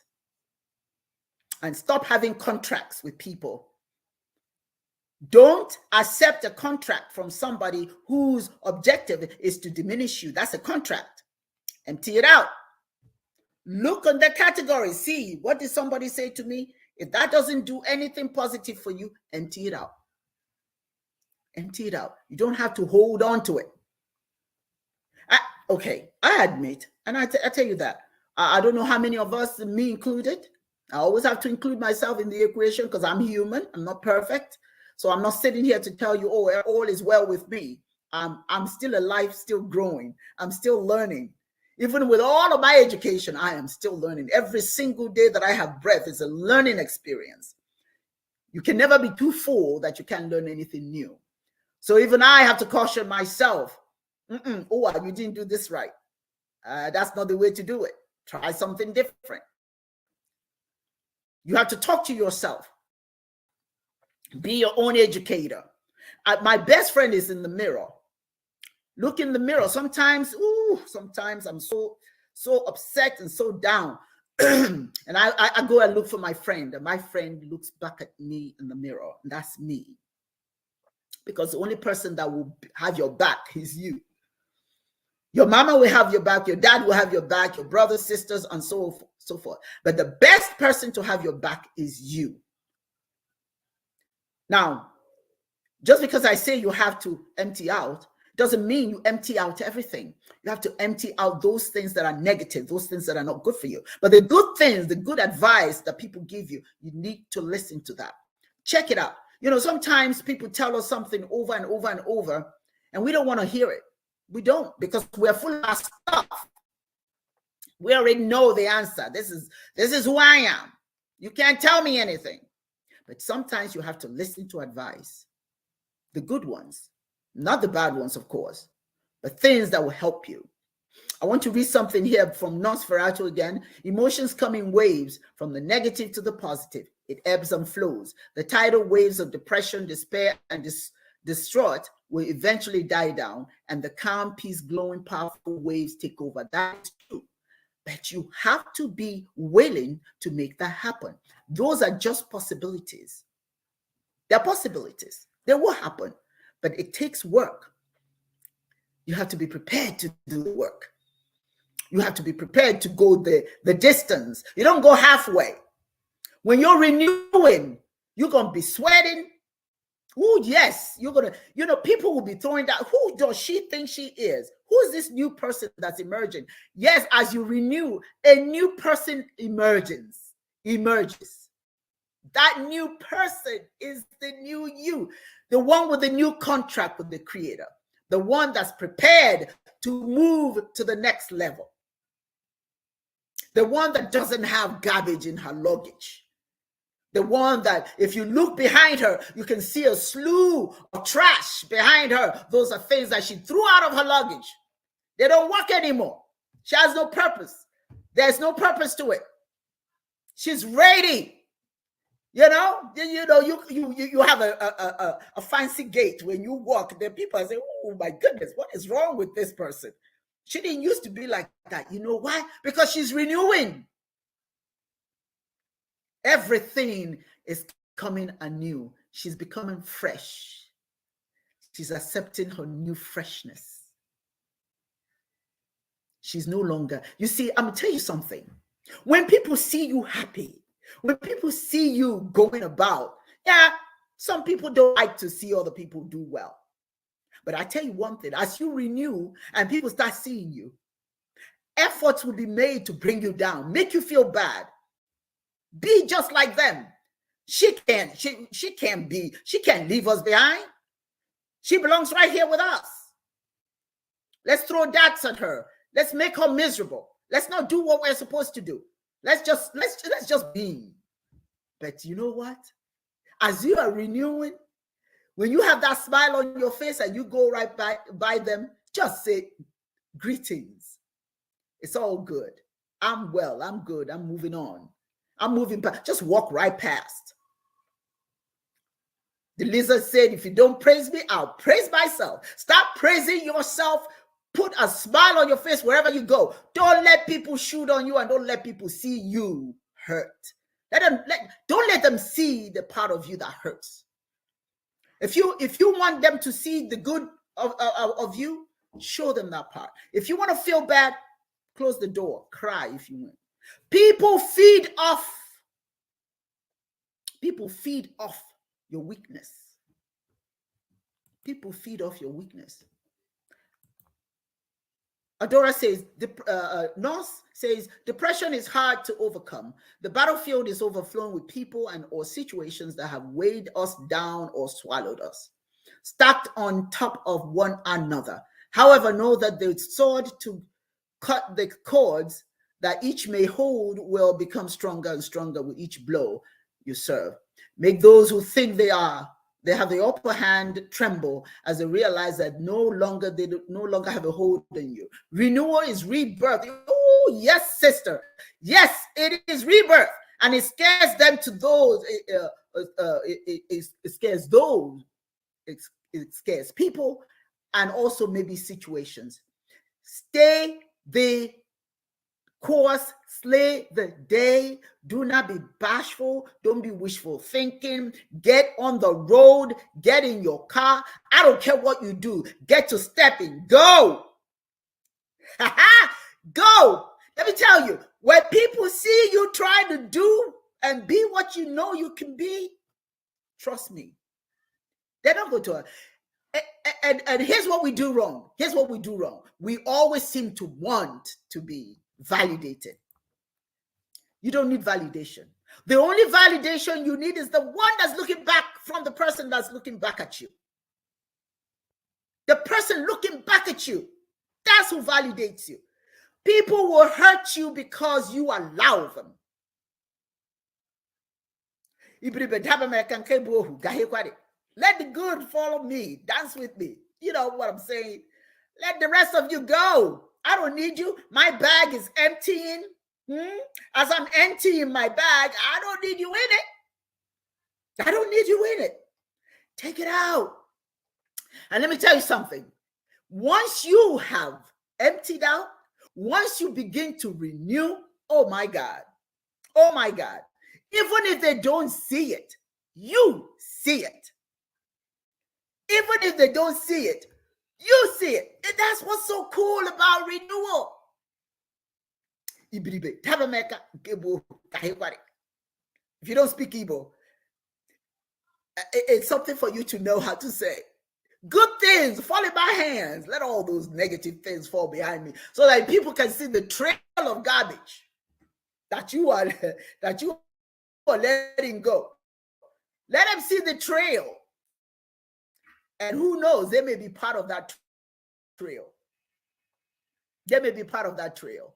And stop having contracts with people. Don't accept a contract from somebody whose objective is to diminish you. That's a contract. Empty it out. Look on the category. See, what did somebody say to me? If that doesn't do anything positive for you, empty it out. Empty it out. You don't have to hold on to it. I admit, and I tell you that, I don't know how many of us, me included, I always have to include myself in the equation because I'm human. I'm not perfect. So I'm not sitting here to tell you, oh, all is well with me. I'm still alive, still growing. I'm still learning. Even with all of my education, I am still learning. Every single day that I have breath is a learning experience. You can never be too full that you can't learn anything new. So even I have to caution myself. Oh, you didn't do this right. That's not the way to do it. Try something different. You have to talk to yourself. Be your own educator. My best friend is in the mirror. Look in the mirror. Sometimes I'm so upset and so down. And I go and look for my friend. And my friend looks back at me in the mirror. And that's me. Because the only person that will have your back is you. Your mama will have your back, your dad will have your back, your brothers, sisters, and so forth. But the best person to have your back is you. Now, just because I say you have to empty out, doesn't mean you empty out everything. You have to empty out those things that are negative, those things that are not good for you. But the good things, the good advice that people give you, you need to listen to that. Check it out. You know, sometimes people tell us something over and over and over, and we don't want to hear it. We don't, because we're full of stuff. We already know the answer. This is who I am. You can't tell me anything. But sometimes you have to listen to advice. The good ones, not the bad ones, of course, but things that will help you. I want to read something here from Nosferatu again. Emotions come in waves, from the negative to the positive. It ebbs and flows. The tidal waves of depression, despair, and distraught will eventually die down, and the calm, peace, glowing, powerful waves take over. That is true. But you have to be willing to make that happen. Those are just possibilities. They're possibilities. They will happen, but it takes work. You have to be prepared to do the work. You have to be prepared to go the distance. You don't go halfway. When you're renewing, you're going to be sweating. Oh, yes, you're going to, people will be throwing that. Who does she think she is? Who's this new person that's emerging? Yes, as you renew, a new person emerges. That new person is the new you, the one with the new contract with the Creator. the one that's prepared to move to the next level, the one that doesn't have garbage in her luggage, the one that if you look behind her, you can see a slew of trash behind her. Those are things that she threw out of her luggage. They don't work anymore. She has no purpose. There's no purpose to it. She's ready. You have a fancy gate when you walk. Then people say, "Oh my goodness, what is wrong with this person?" She didn't used to be like that. You know why? Because she's renewing. Everything is coming anew. She's becoming fresh. She's accepting her new freshness. She's no longer, you see, I'm going to tell you something. When people see you happy, when people see you going about, yeah, some people don't like to see other people do well. But I tell you one thing, as you renew and people start seeing you, efforts will be made to bring you down, make you feel bad. Be just like them. She can't leave us behind. She belongs right here with us. Let's throw darts at her. Let's make her miserable. Let's not do what we're supposed to do. Let's just be. But you know what? As you are renewing, when you have that smile on your face and you go right by them, just say, greetings. It's all good. I'm well. I'm good. I'm moving on. I'm moving past. Just walk right past. The lizard said, if you don't praise me, I'll praise myself. Stop praising yourself. Put a smile on your face wherever you go. Don't let people shoot on you and don't let people see you hurt. Don't let them see the part of you that hurts. If you want them to see the good of you, show them that part. If you want to feel bad, close the door. Cry if you want. People feed off your weakness. People feed off your weakness. Adora says, Norse says, depression is hard to overcome. The battlefield is overflowing with people and or situations that have weighed us down or swallowed us, stacked on top of one another. However, know that the sword to cut the cords that each may hold will become stronger and stronger with each blow you serve. Make those who think they have the upper hand tremble as they realize that they no longer have a hold on you. Renewal is rebirth. Oh, yes, sister. Yes, it is rebirth. And it scares them to those, it scares those, it scares people, and also maybe situations. Stay the course, slay the day. Do not be bashful. Don't be wishful thinking. Get on the road. Get in your car. I don't care what you do. Get to stepping. Go. Go. Let me tell you, when people see you trying to do and be what you know you can be, trust me, they don't go to her. And here's what we do wrong. We always seem to want to be validated. You don't need validation. The only validation you need is the one that's looking back from the person that's looking back at you. The person looking back at you, that's who validates you. People will hurt you because you allow them. Let the good follow me. Dance with me. You know what I'm saying? Let the rest of you go. I don't need you. My bag is emptying. As I'm emptying my bag, I don't need you in it. I don't need you in it. Take it out. And let me tell you something. Once you have emptied out, once you begin to renew, oh my God. Even if they don't see it, you see it. Even if they don't see it, you see it. And that's what's so cool about renewal. If you don't speak Igbo, it's something for you to know how to say. Good things fall in my hands. Let all those negative things fall behind me so that people can see the trail of garbage that you are letting go. Let them see the trail. And who knows, they may be part of that trio. They may be part of that trio.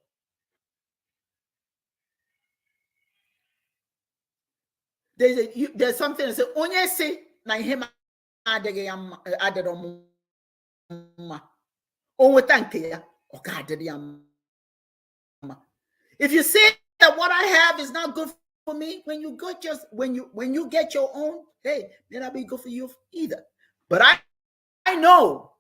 There's something that says, onye si na him adege yam adedom onwe tanke ya okadede yam. If you say that what I have is not good for me, when you get your own, hey, may not be good for you either. But I know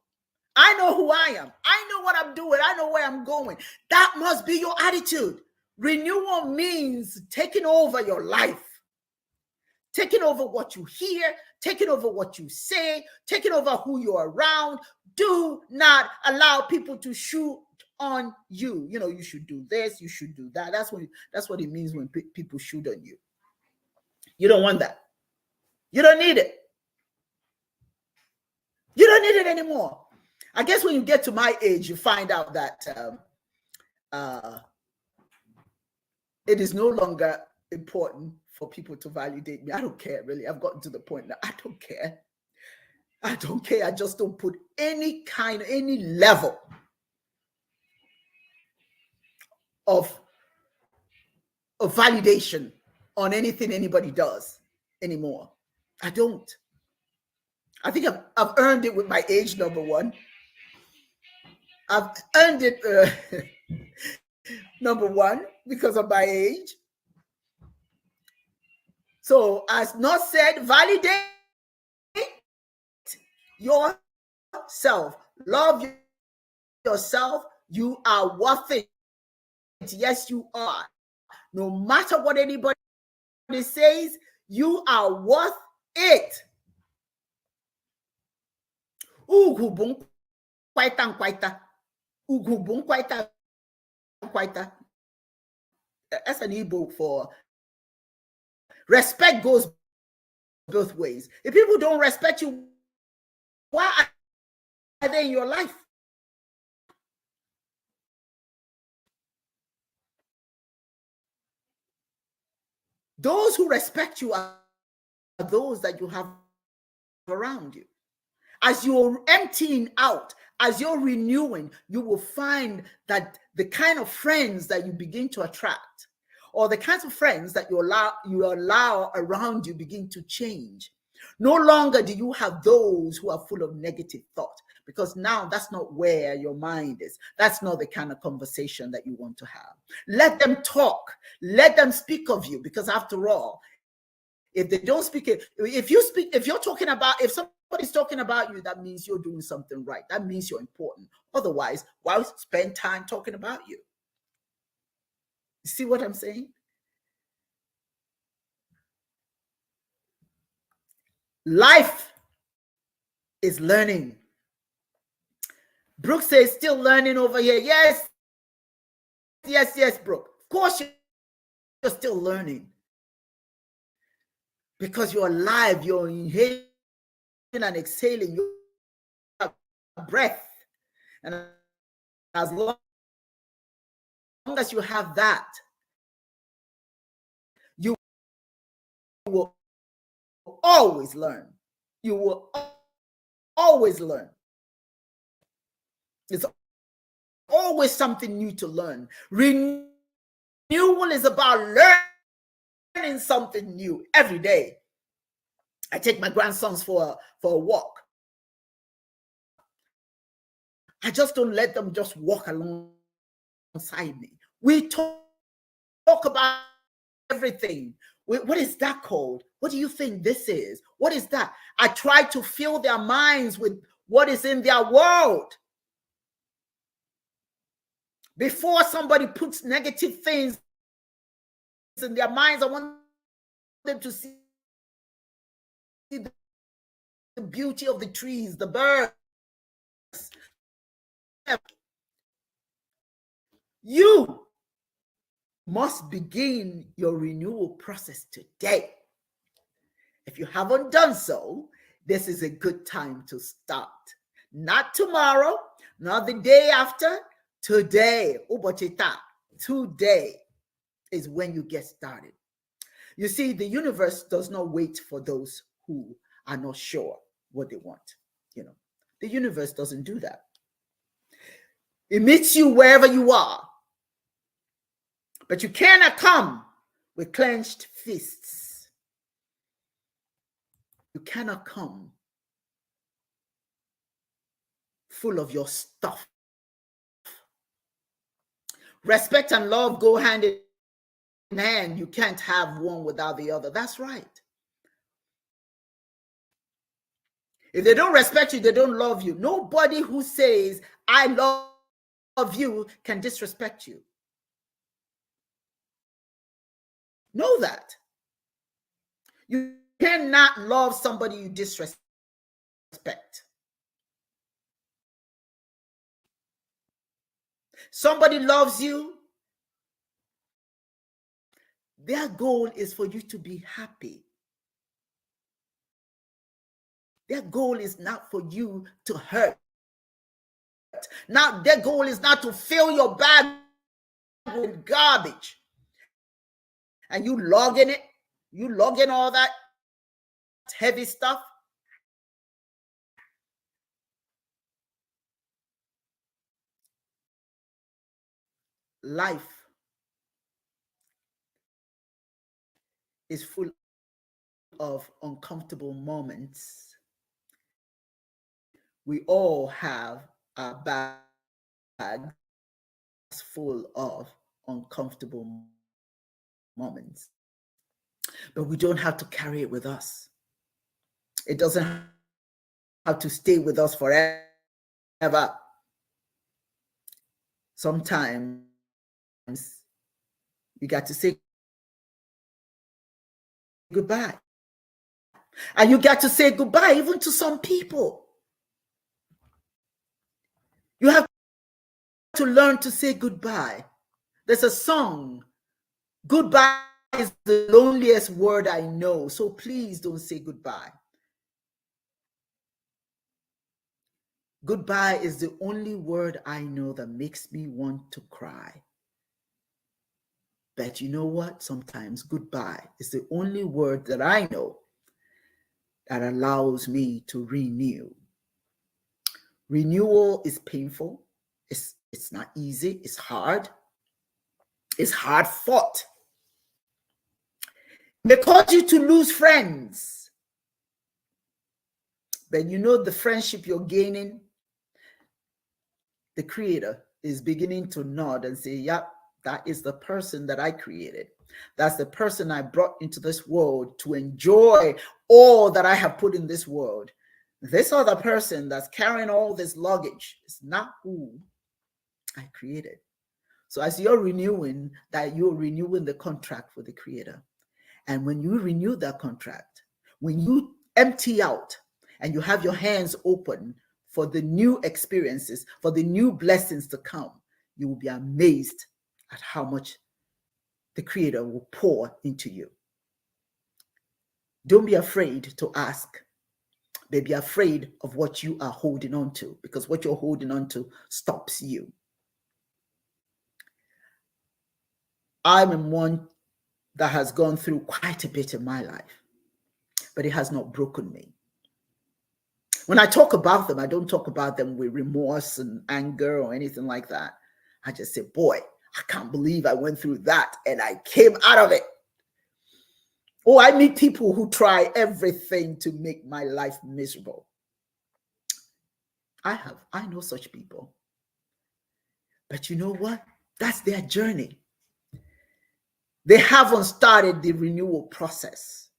who I am. I know what I'm doing. I know where I'm going. That must be your attitude. Renewal means taking over your life, taking over what you hear, taking over what you say, taking over who you're around. Do not allow people to shoot on you. You know, you should do this, you should do that. That's what it means when people shoot on you. You don't want that. You don't need it. You don't need it anymore. I guess when you get to my age, you find out that it is no longer important for people to validate me. I don't care, really. I've gotten to the point that I don't care. I don't care. I just don't put any level of validation on anything anybody does anymore. I don't. I think I've earned it with my age, number one. I've earned it, number one, because of my age. So, as not said, validate yourself. Love yourself. You are worth it. Yes, you are. No matter what anybody says, you are worth it. Ugubun kwaita. Ugubun kwaita. That's an Igbo for respect goes both ways. If people don't respect you, why are they in your life? Those who respect you are those that you have around you. As you're emptying out, as you're renewing, you will find that the kind of friends that you begin to attract, or the kinds of friends that you allow around you, begin to change. No longer do you have those who are full of negative thought, because now that's not where your mind is. That's not the kind of conversation that you want to have. Let them talk. Let them speak of you, because after all, if they don't speak it, if you're talking about, if somebody's talking about you, that means you're doing something right. That means you're important. Otherwise, why spend time talking about you? You see what I'm saying? Life is learning. Brooke says, still learning over here. Yes, Brooke. Of course, you're still learning. Because you're alive, you're inhaling and exhaling, you have breath. And as long as you have that, you will always learn. You will always learn. It's always something new to learn. Renewal is about learning something new every day. I take my grandsons for a walk. I just don't let them just walk alongside me. We talk about everything. What is that called? What do you think this is? What is that? I try to fill their minds with what is in their world. Before somebody puts negative things in their minds, I want them to see the beauty of the trees, the birds. You must begin your renewal process today. If you haven't done so, this is a good time to start. Not tomorrow, not the day after, today. Today is when you get started. You see, the universe does not wait for those who are not sure what they want. You know, the universe doesn't do that. It meets you wherever you are. But you cannot come with clenched fists. You cannot come full of your stuff. Respect and love go hand in hand. You can't have one without the other. That's right. If they don't respect you, they don't love you. Nobody who says, I love you, can disrespect you. Know that. You cannot love somebody you disrespect. Somebody loves you. Their goal is for you to be happy. Their goal is not for you to hurt. Now, their goal is not to fill your bag with garbage. And you log in it, you log in all that heavy stuff. Life is full of uncomfortable moments. We all have our bags full of uncomfortable moments, but we don't have to carry it with us. It doesn't have to stay with us forever. Sometimes you got to say goodbye. And you got to say goodbye even to some people. You have to learn to say goodbye. There's a song, goodbye is the loneliest word I know, so please don't say goodbye. Goodbye is the only word I know that makes me want to cry. But you know what? Sometimes goodbye is the only word that I know that allows me to renew. Renewal is painful. It's not easy. It's hard. It's hard fought. It may cause you to lose friends. But you know the friendship you're gaining, the Creator is beginning to nod and say, yep, that is the person that I created. That's the person I brought into this world to enjoy all that I have put in this world. This other person that's carrying all this luggage is not who I created. So as you're renewing that, you're renewing the contract with the Creator. And when you renew that contract, when you empty out and you have your hands open for the new experiences, for the new blessings to come, you will be amazed at how much the Creator will pour into you. Don't be afraid to ask. But be afraid of what you are holding on to, because what you're holding on to stops you. I'm one that has gone through quite a bit in my life, but it has not broken me. When I talk about them, I don't talk about them with remorse and anger or anything like that. I just say, boy, I can't believe I went through that and I came out of it. Oh, I meet people who try everything to make my life miserable. I know such people. But you know what? That's their journey. They haven't started the renewal process.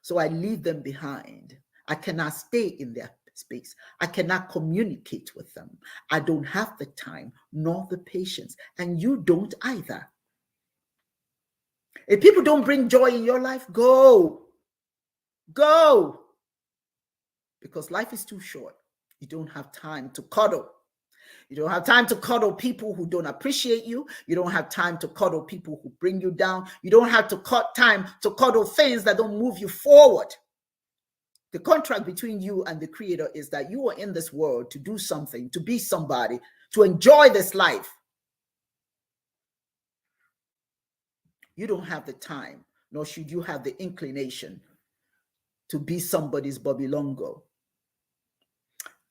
So I leave them behind. I cannot stay in their space. I cannot communicate with them. I don't have the time nor the patience. And you don't either. If people don't bring joy in your life, go. Go. Because life is too short. You don't have time to cuddle. You don't have time to cuddle people who don't appreciate you. You don't have time to cuddle people who bring you down. You don't have to cut time to cuddle things that don't move you forward. The contract between you and the Creator is that you are in this world to do something, to be somebody, to enjoy this life. You don't have the time, nor should you have the inclination to be somebody's Bobby Longo.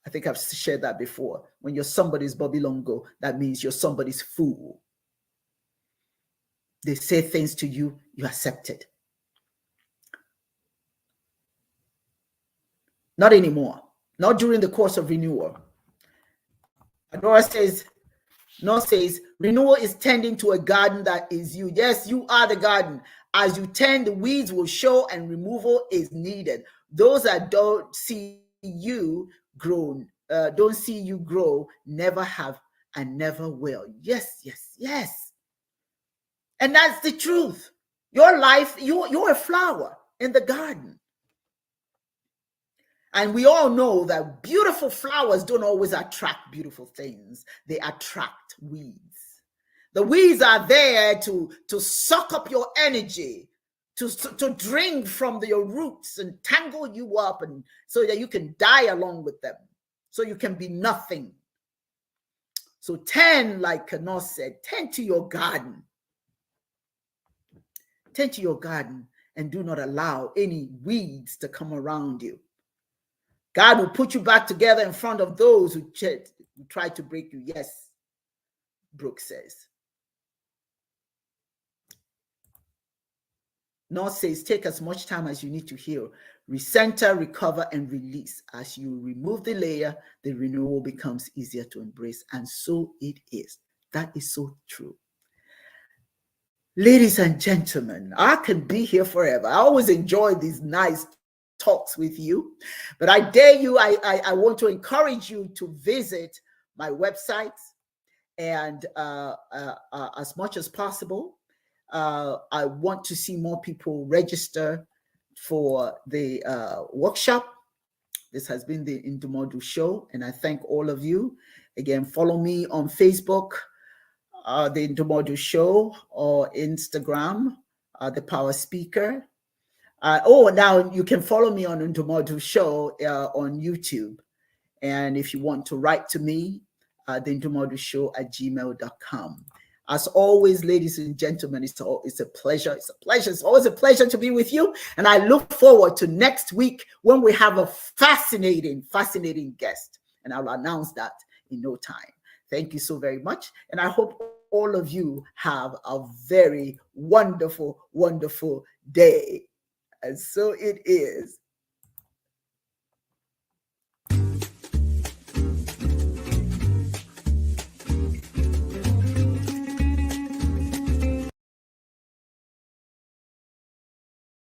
I think I've shared that before. When you're somebody's Bobby Longo, that means you're somebody's fool. They say things to you, you accept it. Not anymore. Not during the course of renewal. Adora says, renewal is tending to a garden that is you. Yes, you are the garden. As you tend, the weeds will show and removal is needed. Those that don't see you grow, never have and never will. Yes, yes, yes. And that's the truth. Your life, you're a flower in the garden. And we all know that beautiful flowers don't always attract beautiful things. They attract weeds. The weeds are there to suck up your energy, to drink from your roots and tangle you up, and so that you can die along with them, so you can be nothing. So tend, like Kano said, tend to your garden. Tend to your garden and do not allow any weeds to come around you. God will put you back together in front of those who tried to break you. Yes, Brooke says. North says, take as much time as you need to heal. Recenter, recover, and release. As you remove the layer, the renewal becomes easier to embrace. And so it is. That is so true. Ladies and gentlemen, I can be here forever. I always enjoy these nice talks with you, but I dare you, I want to encourage you to visit my website, and as much as possible, I want to see more people register for the workshop. This has been the Ndumodu Show, and I thank all of you. Again, follow me on Facebook, the Ndumodu Show, or Instagram, the Power Speaker. Now you can follow me on Ndumodu Show on YouTube. And if you want to write to me, the Ndumodu Show at gmail.com. As always, ladies and gentlemen, it's a pleasure. It's a pleasure. It's always a pleasure to be with you. And I look forward to next week when we have a fascinating guest. And I'll announce that in no time. Thank you so very much. And I hope all of you have a very wonderful, wonderful day. And so it is.